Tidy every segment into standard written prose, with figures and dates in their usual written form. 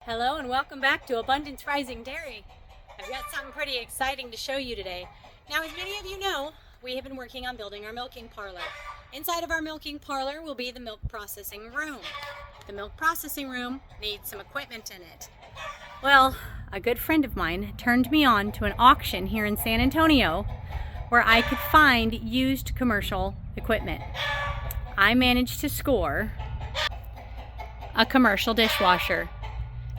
Hello and welcome back to Abundance Rising Dairy. I've got something pretty exciting to show you today. Now, as many of you know, we have been working on building our milking parlor. Inside of our milking parlor will be the milk processing room. The milk processing room needs some equipment in it. Well, a good friend of mine turned me on to an auction here in San Antonio where I could find used commercial equipment. I managed to score a commercial dishwasher.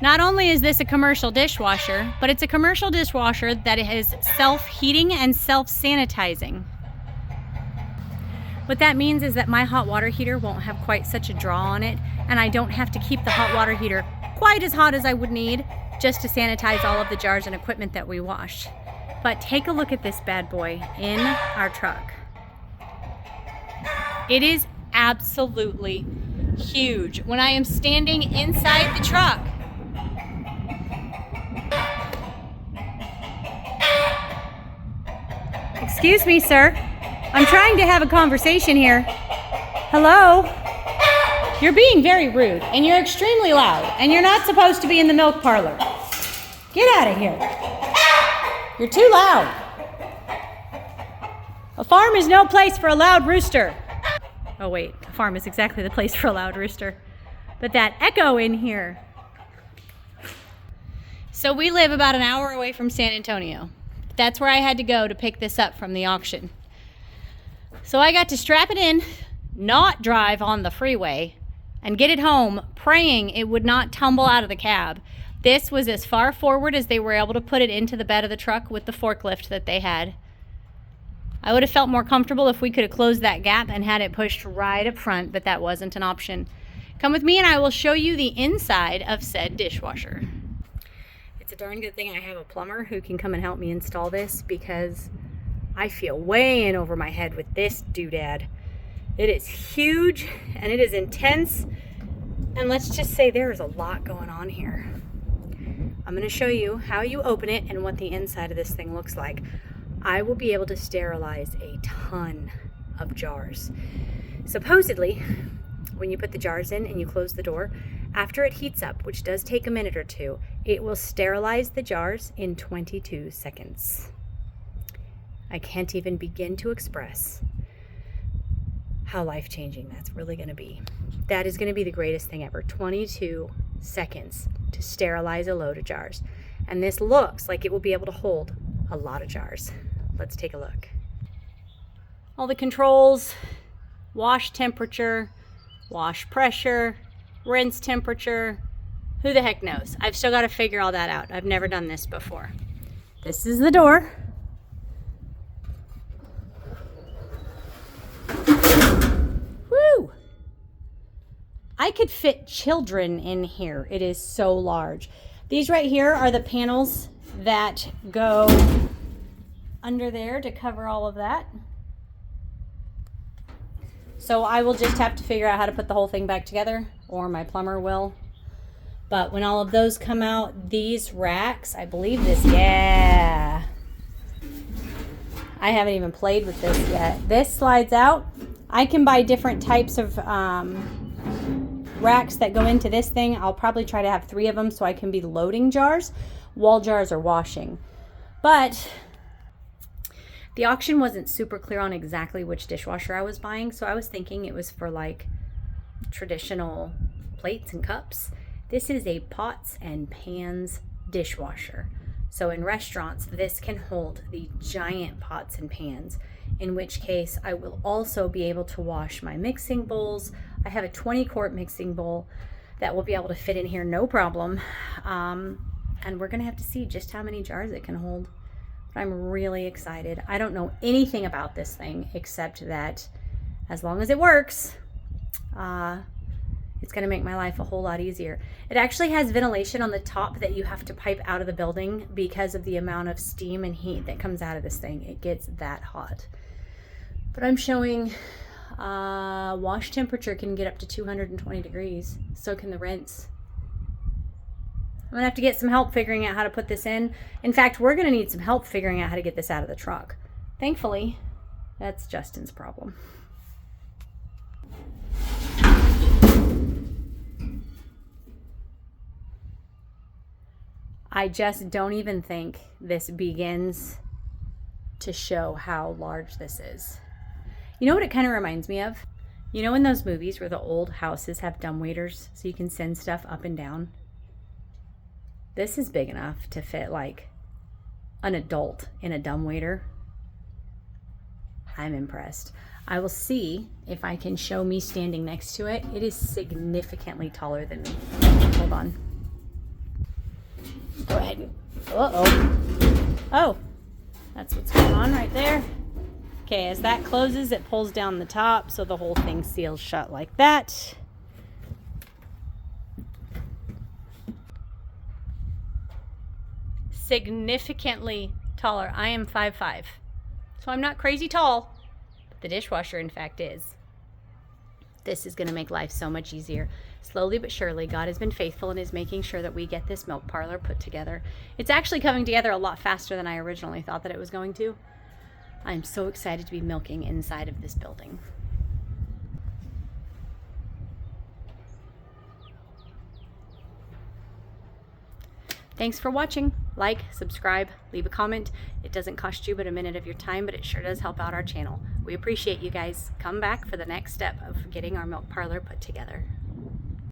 Not only is this a commercial dishwasher, but it's a commercial dishwasher that is self-heating and self-sanitizing. What that means is that my hot water heater won't have quite such a draw on it, and I don't have to keep the hot water heater quite as hot as I would need just to sanitize all of the jars and equipment that we wash. But take a look at this bad boy in our truck. It is absolutely huge. When I am standing inside the truck, excuse me, sir. I'm trying to have a conversation here. Hello? You're being very rude, and you're extremely loud, and you're not supposed to be in the milk parlor. Get out of here. You're too loud. A farm is no place for a loud rooster. Oh wait, a farm is exactly the place for a loud rooster. But that echo in here. So we live about an hour away from San Antonio. That's where I had to go to pick this up from the auction. So I got to strap it in, not drive on the freeway, and get it home praying it would not tumble out of the cab. This was as far forward as they were able to put it into the bed of the truck with the forklift that they had. I would have felt more comfortable if we could have closed that gap and had it pushed right up front, but that wasn't an option. Come with me and I will show you the inside of said dishwasher. It's a darn good thing I have a plumber who can come and help me install this, because I feel way in over my head with this doodad. It is huge and it is intense, and let's just say there is a lot going on here. I'm going to show you how you open it and what the inside of this thing looks like. I will be able to sterilize a ton of jars. Supposedly, when you put the jars in and you close the door, after it heats up, which does take a minute or two, it will sterilize the jars in 22 seconds. I can't even begin to express how life-changing that's really going to be. That is going to be the greatest thing ever. 22 seconds to sterilize a load of jars. And this looks like it will be able to hold a lot of jars. Let's take a look. All the controls: wash temperature, wash pressure, rinse temperature. Who the heck knows? I've still got to figure all that out. I've never done this before. This is the door. Woo! I could fit children in here. It is so large. These right here are the panels that go under there to cover all of that. So I will just have to figure out how to put the whole thing back together, or my plumber will. But when all of those come out, these racks, I believe this, yeah. I haven't even played with this yet. This slides out. I can buy different types of racks that go into this thing. I'll probably try to have 3 of them so I can be loading jars. Wall jars are washing. But the auction wasn't super clear on exactly which dishwasher I was buying, so I was thinking it was for like traditional plates and cups. This is a pots and pans dishwasher. So in restaurants, this can hold the giant pots and pans, in which case I will also be able to wash my mixing bowls. I have a 20-quart mixing bowl that will be able to fit in here no problem. And we're gonna have to see just how many jars it can hold. But I'm really excited. I don't know anything about this thing except that as long as it works, it's gonna make my life a whole lot easier. It actually has ventilation on the top that you have to pipe out of the building because of the amount of steam and heat that comes out of this thing. It gets that hot. But I'm showing wash temperature can get up to 220 degrees. So can the rinse. I'm gonna have to get some help figuring out how to put this in. In fact, we're gonna need some help figuring out how to get this out of the truck. Thankfully, that's Justin's problem. I just don't even think this begins to show how large this is. You know what it kind of reminds me of? You know in those movies where the old houses have dumbwaiters so you can send stuff up and down? This is big enough to fit like an adult in a dumbwaiter. I'm impressed. I will see if I can show me standing next to it. It is significantly taller than me. Hold on. Go ahead. Oh, that's what's going on right there. Okay, as that closes, it pulls down the top, so the whole thing seals shut like that. Significantly taller. I am 5'5", so I'm not crazy tall. The dishwasher, in fact, is. This is going to make life so much easier. Slowly but surely, God has been faithful and is making sure that we get this milk parlor put together. It's actually coming together a lot faster than I originally thought that it was going to. I'm so excited to be milking inside of this building. Thanks for watching. Like, subscribe, leave a comment. It doesn't cost you but a minute of your time, but it sure does help out our channel. We appreciate you guys. Come back for the next step of getting our milk parlor put together.